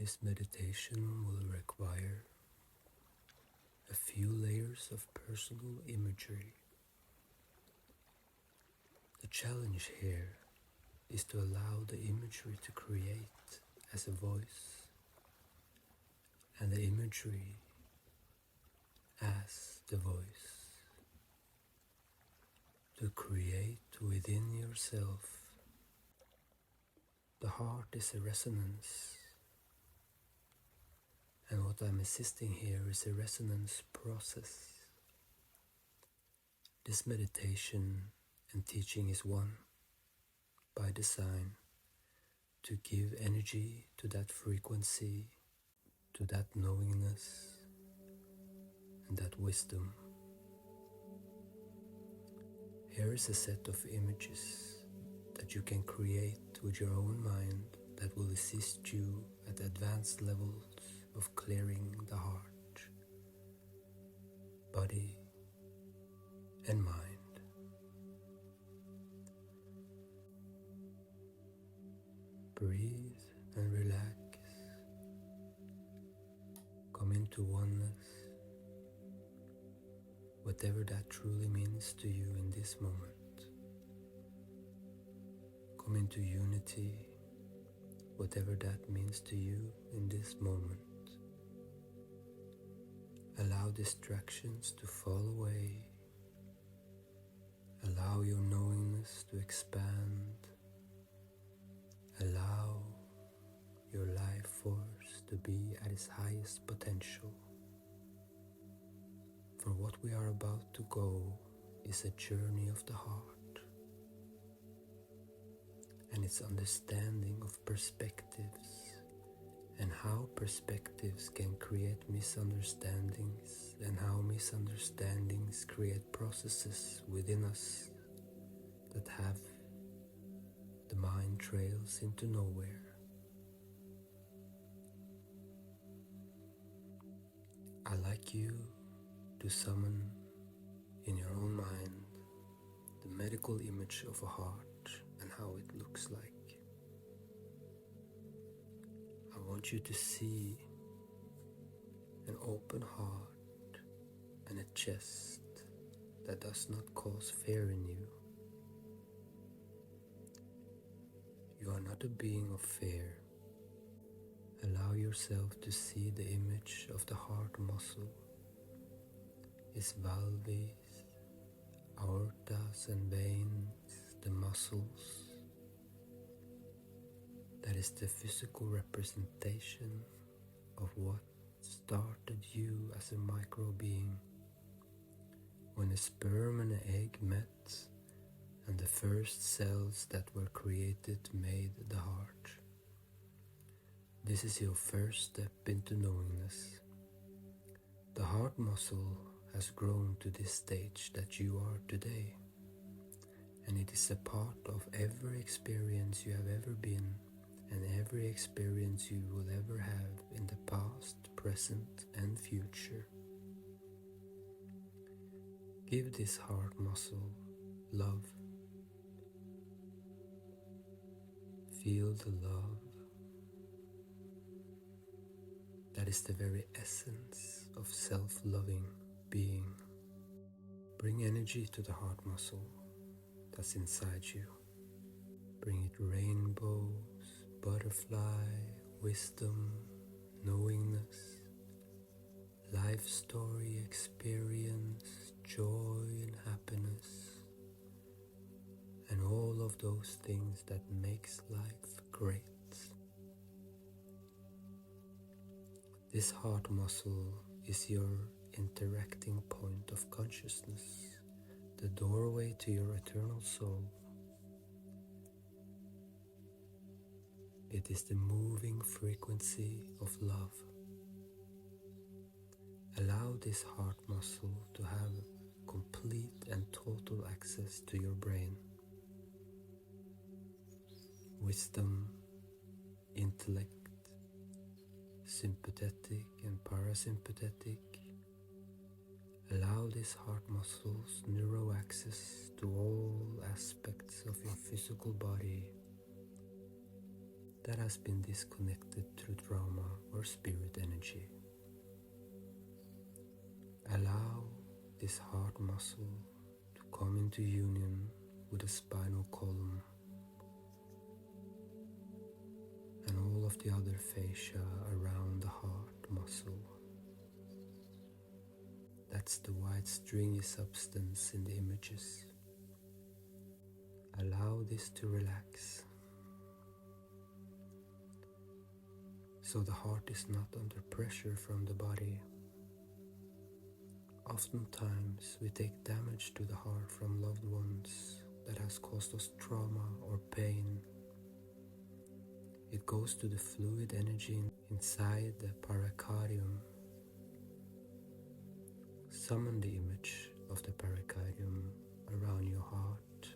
This meditation will require a few layers of personal imagery. The challenge here is to allow the imagery to create as a voice, and the imagery as the voice. To create within yourself. The heart is a resonance, and what I'm assisting here is a resonance process. This meditation and teaching is one, by design, to give energy to that frequency, to that knowingness, and that wisdom. Here is a set of images that you can create with your own mind that will assist you at advanced levels of clearing the heart, body, and mind. Breathe and relax. Come into oneness, whatever that truly means to you in this moment. Come into unity, whatever that means to you in this moment. Allow distractions to fall away. Allow your knowingness to expand. Allow your life force to be at its highest potential. For what we are about to go is a journey of the heart and its understanding of perspectives and how perspectives can create misunderstandings and how misunderstandings create processes within us that have the mind trails into nowhere. I'd like you to summon in your own mind the medical image of a heart and how it looks like. I want you to see an open heart and a chest that does not cause fear in you. You are not a being of fear. Allow yourself to see the image of the heart muscle, its valves, aortas and veins, the muscles. That is the physical representation of what started you as a micro being when a sperm and an egg met and the first cells that were created made the heart. This is your first step into knowingness. The heart muscle has grown to this stage that you are today, and it is a part of every experience you have ever been and every experience you will ever have in the past, present, and future. Give this heart muscle love. Feel the love. That is the very essence of self-loving being. Bring energy to the heart muscle that's inside you. Bring it rainbows, butterfly, wisdom, knowingness, life story, experience, joy and happiness, and all of those things that makes life great. This heart muscle is your interacting point of consciousness, the doorway to your eternal soul. It is the moving frequency of love. Allow this heart muscle to have complete and total access to your brain. Wisdom, intellect, sympathetic and parasympathetic. Allow this heart muscle's neuro access to all aspects of your physical body that has been disconnected through trauma or spirit energy. Allow this heart muscle to come into union with the spinal column and all of the other fascia around the heart muscle. That's the white stringy substance in the images. Allow this to relax, so the heart is not under pressure from the body. Oftentimes we take damage to the heart from loved ones that has caused us trauma or pain. It goes to the fluid energy inside the pericardium. Summon the image of the pericardium around your heart.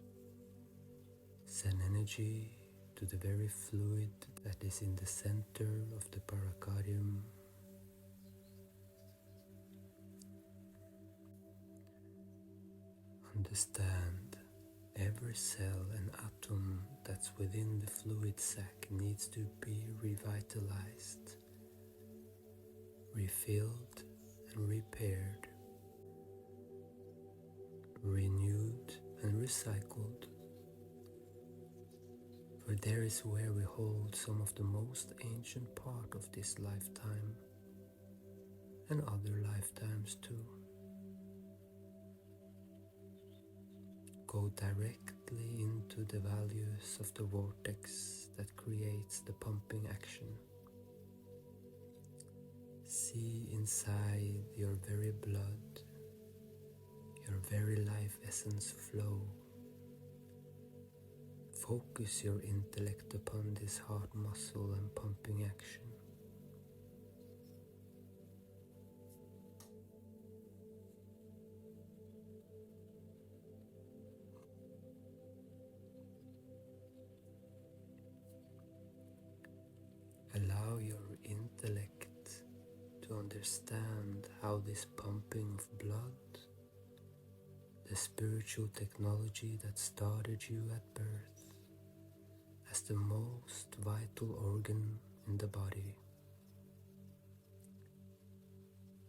Send energy to the very fluid that is in the center of the pericardium. Understand every cell and atom that's within the fluid sac needs to be revitalized, refilled and repaired, renewed and recycled. For there is where we hold some of the most ancient part of this lifetime and other lifetimes too. Go directly into the values of the vortex that creates the pumping action. See inside your very blood, your very life essence flow. Focus your intellect upon this heart muscle and pumping action. Allow your intellect to understand how this pumping of blood, the spiritual technology that started you at birth, as the most vital organ in the body,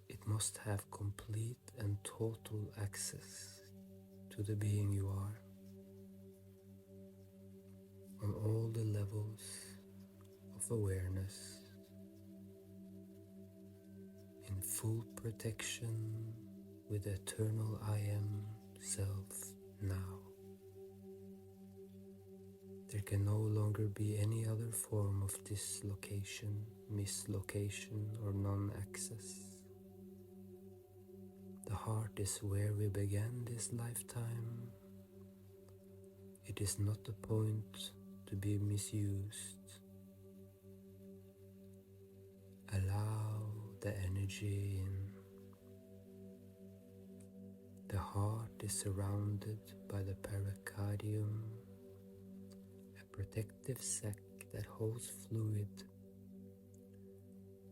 it must have complete and total access to the being you are on all the levels of awareness, in full protection with the eternal I am self now. There can no longer be any other form of dislocation, mislocation, or non-access. The heart is where we began this lifetime. It is not a point to be misused. Allow the energy in. The heart is surrounded by the pericardium, a protective sac that holds fluid.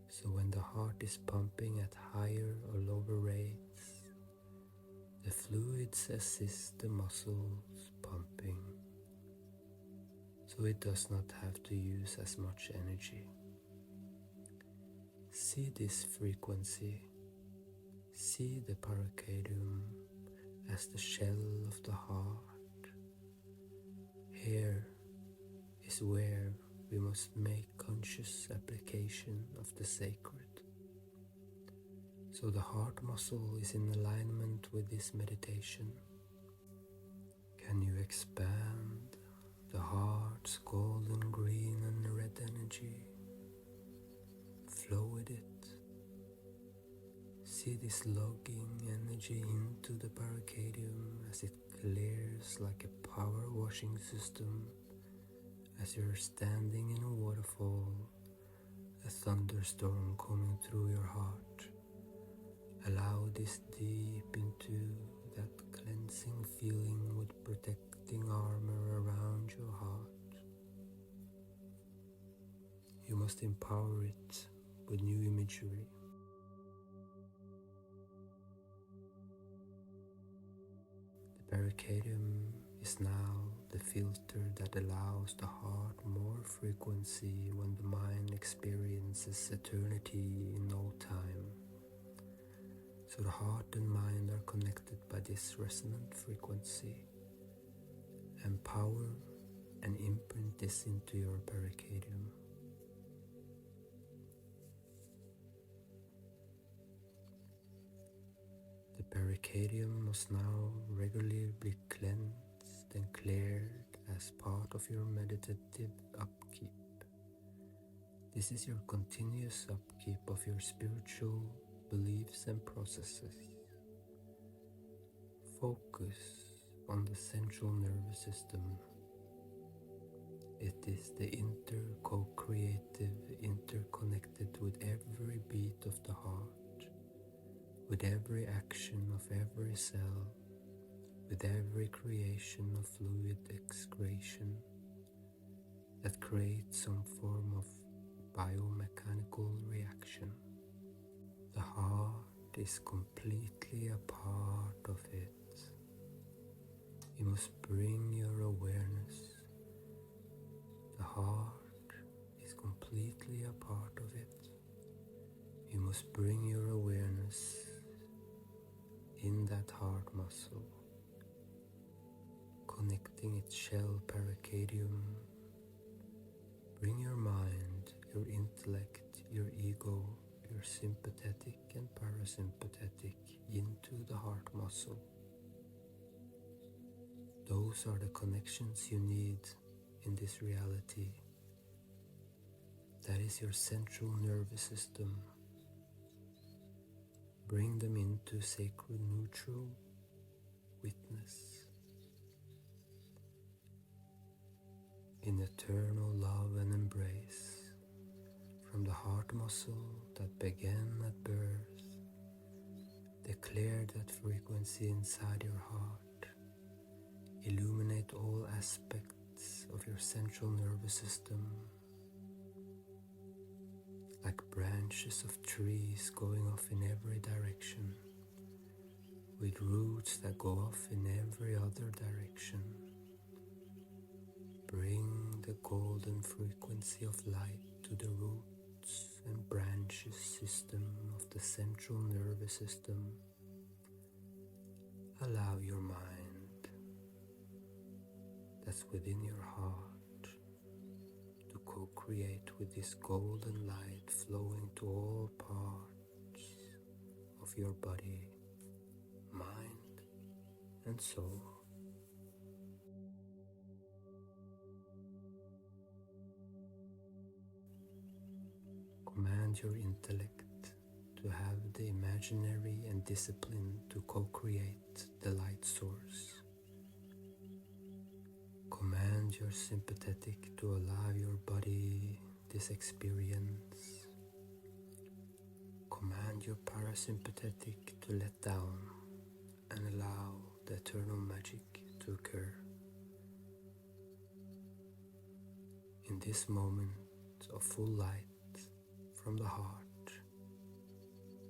So when the heart is pumping at higher or lower rates, the fluids assist the muscles pumping, so it does not have to use as much energy. See this frequency. See the pericardium as the shell of the heart. Here is where we must make conscious application of the sacred. So the heart muscle is in alignment with this meditation. Can you expand the heart's golden, green and red energy? Flow with it. See this logging energy into the pericardium as it clears like a power washing system. As you're standing in a waterfall, a thunderstorm coming through your heart. Allow this deep into that cleansing feeling with protecting armor around your heart. You must empower it with new imagery. The pericardium is now the filter that allows the heart more frequency when the mind experiences eternity in no time. So the heart and mind are connected by this resonant frequency. Empower and imprint this into your pericardium. The pericardium must now regularly be cleansed and cleared as part of your meditative upkeep. This is your continuous upkeep of your spiritual beliefs and processes. Focus on the central nervous system. It is the co-creative, interconnected with every beat of the heart, with every action of every cell, with every creation of fluid excretion that creates some form of biomechanical reaction. The heart is completely a part of it. You must bring your awareness. The heart is completely a part of it. You must bring your awareness in that heart muscle, connecting its shell pericardium. Bring your mind, your intellect, your ego, your sympathetic and parasympathetic into the heart muscle. Those are the connections you need in this reality. That is your central nervous system. Bring them into sacred neutral witness, in eternal love and embrace, from the heart muscle that began at birth. Declare that frequency inside your heart. Illuminate all aspects of your central nervous system, like branches of trees going off in every direction, with roots that go off in every other direction. Bring the golden frequency of light to the roots and branches system of the central nervous system. Allow your mind that's within your heart to co-create with this golden light flowing to all parts of your body, mind, and soul. Command your intellect to have the imaginary and discipline to co-create the light source. Command your sympathetic to allow your body this experience. Command your parasympathetic to let down and allow the eternal magic to occur. In this moment of full light from the heart,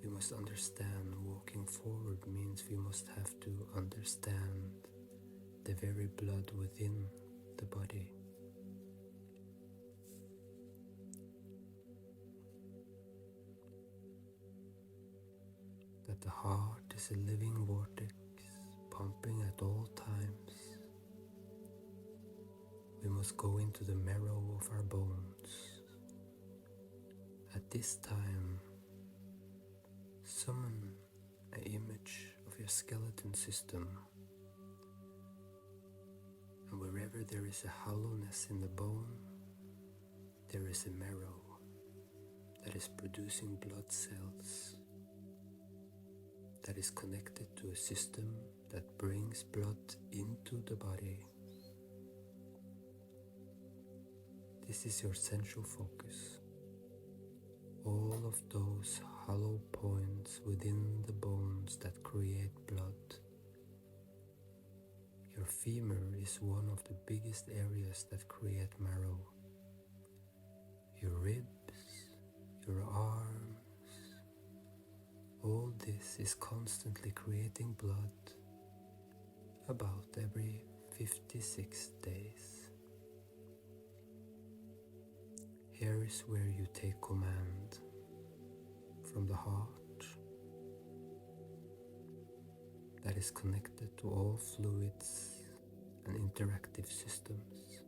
we must understand walking forward means we must have to understand the very blood within the body. That the heart is a living vortex pumping at all times. We must go into the marrow of our bones. At this time, summon an image of your skeleton system, and wherever there is a hollowness in the bone, there is a marrow that is producing blood cells, that is connected to a system that brings blood into the body. This is your central focus. All of those hollow points within the bones that create blood. Your femur is one of the biggest areas that create marrow. Your ribs, your arms, all this is constantly creating blood about every 56 days. Here is where you take command from the heart that is connected to all fluids and interactive systems,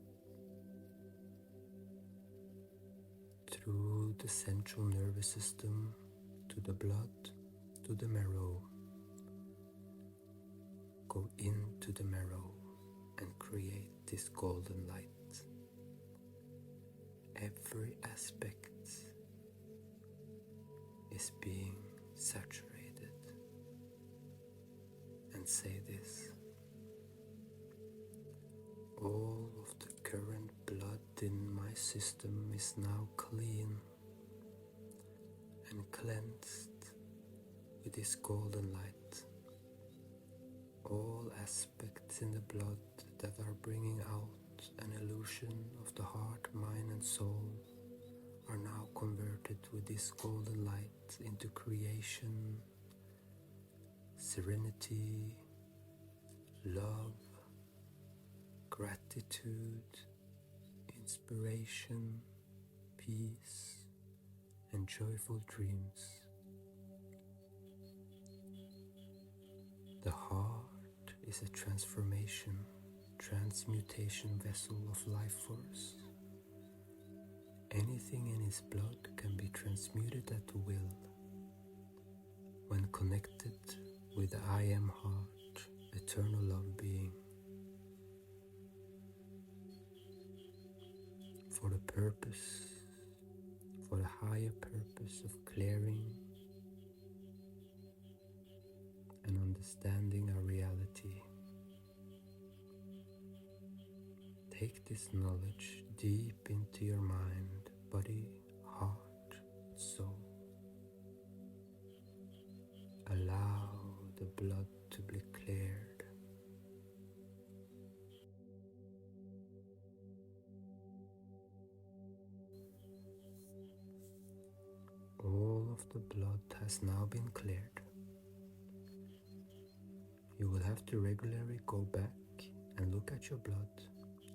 through the central nervous system to the blood to the marrow. Go into the marrow and create this golden light. Every aspect is being saturated. And say this: all of the current blood in my system is now clean and cleansed with this golden light. All aspects in the blood that are bringing out an illusion of the heart, mind and soul are now converted with this golden light into creation, serenity, love, gratitude, inspiration, peace, and joyful dreams. The heart is a transmutation vessel of life force. Anything in his blood can be transmuted at will when connected with the I Am Heart, eternal love being. For the higher purpose of clearing and understanding our reality. Take this knowledge deep into your mind, body, heart, soul. Allow the blood to be cleared. All of the blood has now been cleared. You will have to regularly go back and look at your blood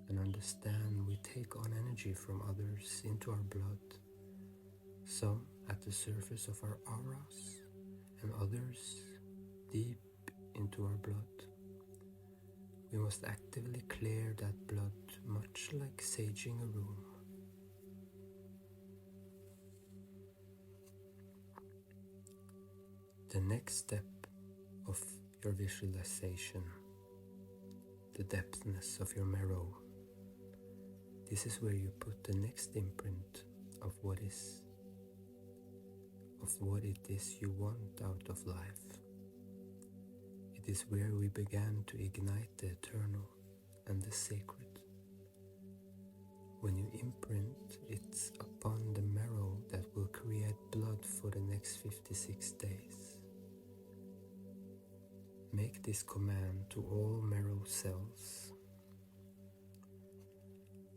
and understand we take on energy from others into our blood, some at the surface of our auras and others deep into our blood. We must actively clear that blood, much like saging a room. The next step of your visualization, the depthness of your marrow. This is where you put the next imprint of what it is you want out of life. It is where we began to ignite the eternal and the sacred. When you imprint, it's upon the marrow that will create blood for the next 56 days. Make this command to all marrow cells.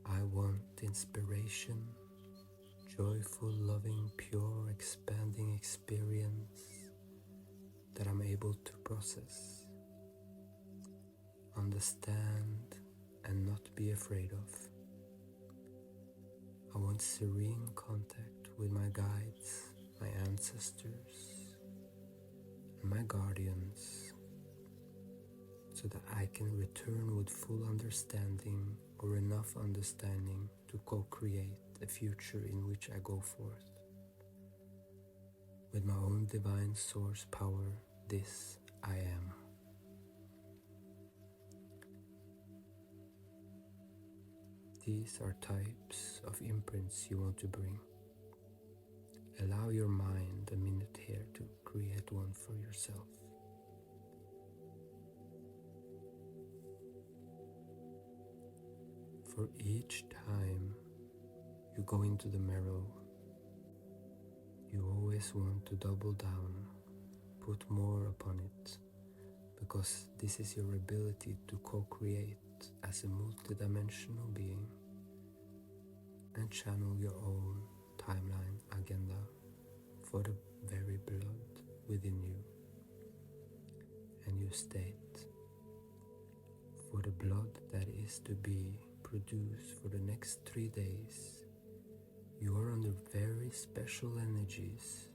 I want inspiration, joyful, loving, pure, expanding experience that I'm able to process, understand, and not be afraid of. I want serene contact with my guides, my ancestors, and my guardians, so that I can return with full understanding or enough understanding to co-create a future in which I go forth. With my own divine source power, this I am. These are types of imprints you want to bring. Allow your mind a minute here to create one for yourself. For each time you go into the marrow, you always want to double down, put more upon it, because this is your ability to co-create as a multidimensional being and channel your own timeline agenda for the very blood within you. And you state, for the the blood that is to be produced for the next 3 days, you are under very special energies.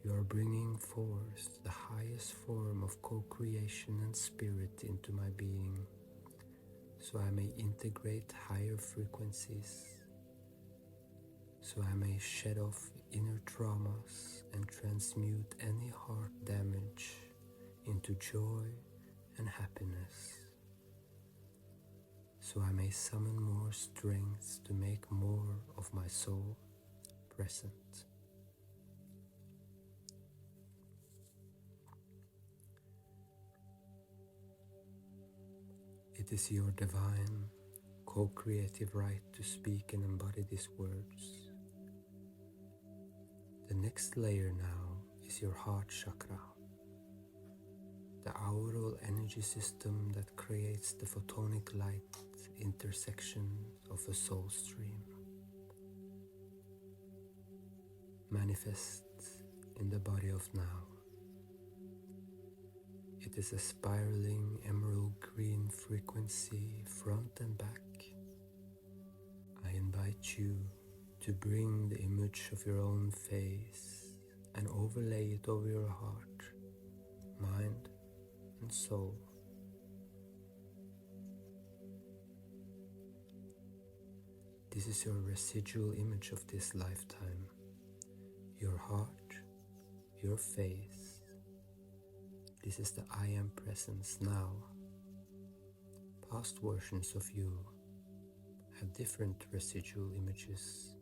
You are bringing forth the highest form of co-creation and spirit into my being, so I may integrate higher frequencies, so I may shed off inner traumas and transmute any heart damage into joy and happiness, so I may summon more strength to make more of my soul present. It is your divine, co-creative right to speak and embody these words. The next layer now is your heart chakra, the aural energy system that creates the photonic light intersection of a soul stream. Manifest in the body of now. It is a spiraling emerald green frequency front and back. I invite you to bring the image of your own face and overlay it over your heart, mind, and soul. This is your residual image of this lifetime. Your heart, your face. This is the I am presence now. Past versions of you have different residual images,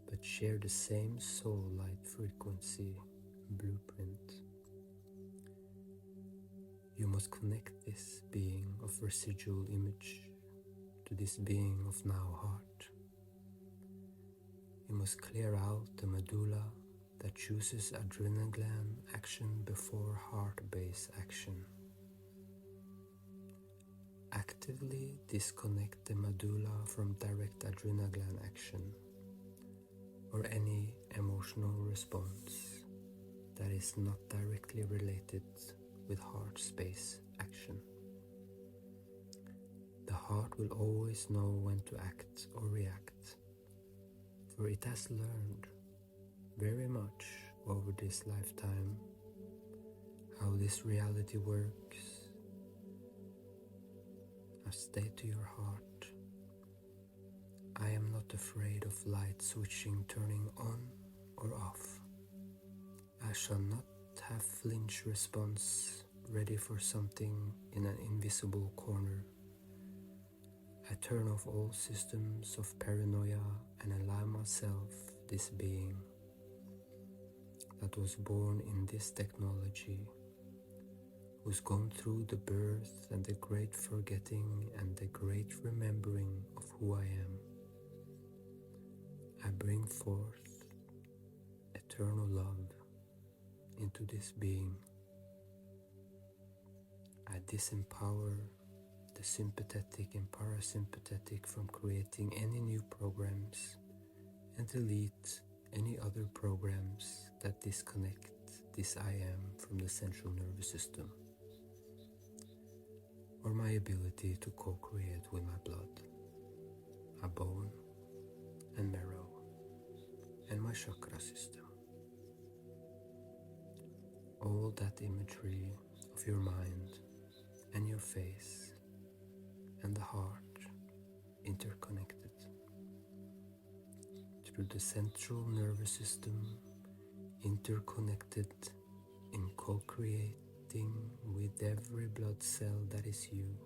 but share the same soul light frequency blueprint. You must connect this being of residual image to this being of now heart. You must clear out the medulla that chooses adrenal gland action before heart-based action. Actively disconnect the medulla from direct adrenal gland action or any emotional response that is not directly related with heart space action. The heart will always know when to act or react, for it has learned very much over this lifetime how this reality works. Now stay to your heart. I am not afraid of light switching, turning on or off. I shall not have flinch response ready for something in an invisible corner. I turn off all systems of paranoia and allow myself this being that was born in this technology, who's gone through the birth and the great forgetting and the great remembering of who I am. I bring forth eternal love into this being. I disempower the sympathetic and parasympathetic from creating any new programs and delete any other programs that disconnect this I am from the central nervous system or my ability to co-create with my blood, my bone and marrow, and my chakra system. All that imagery of your mind and your face and the heart interconnected through the central nervous system, interconnected in co-creating with every blood cell that is you.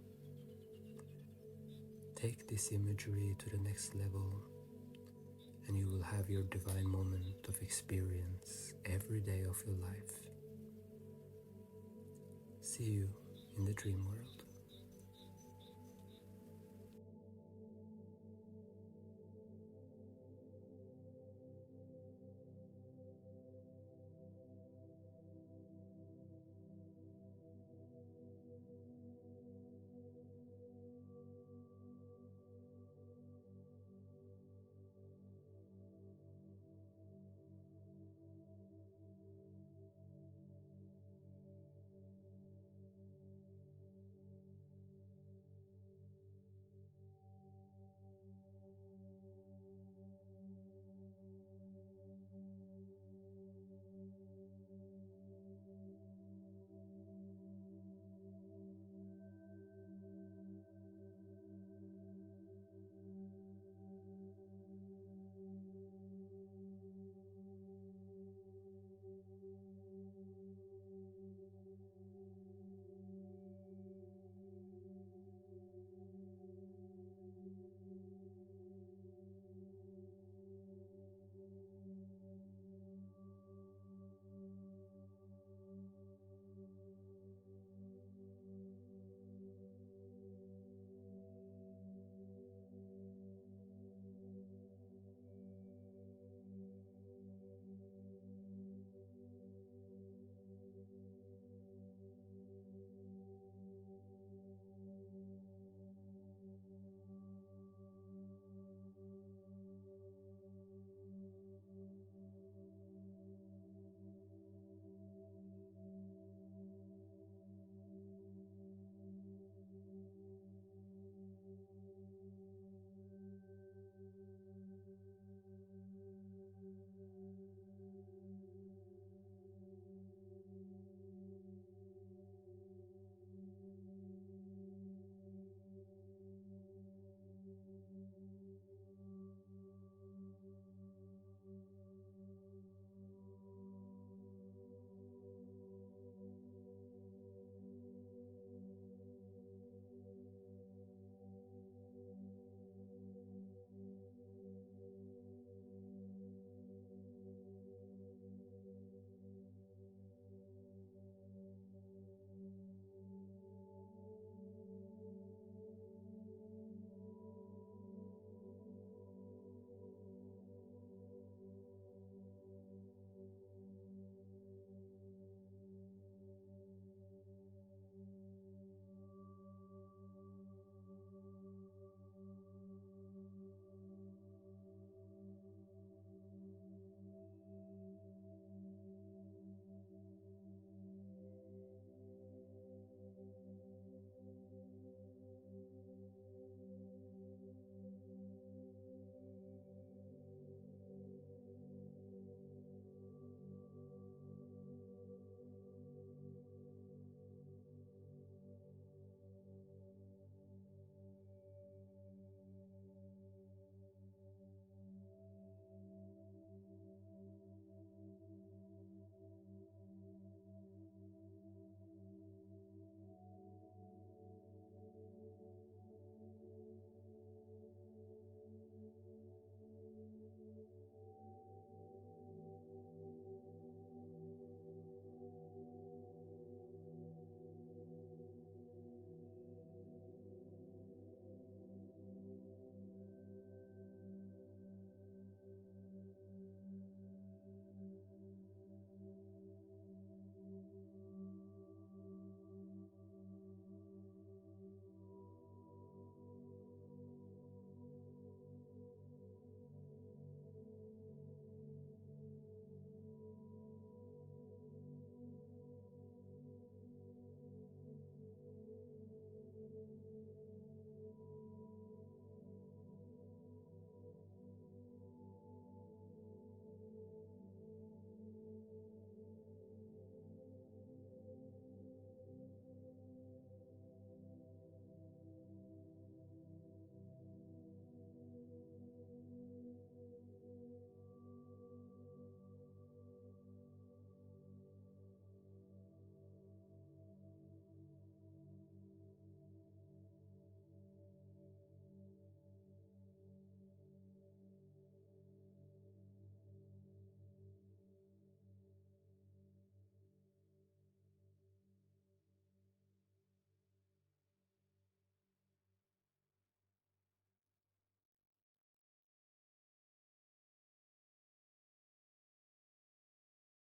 Take this imagery to the next level and you will have your divine moment of experience every day of your life. See you in the dream world.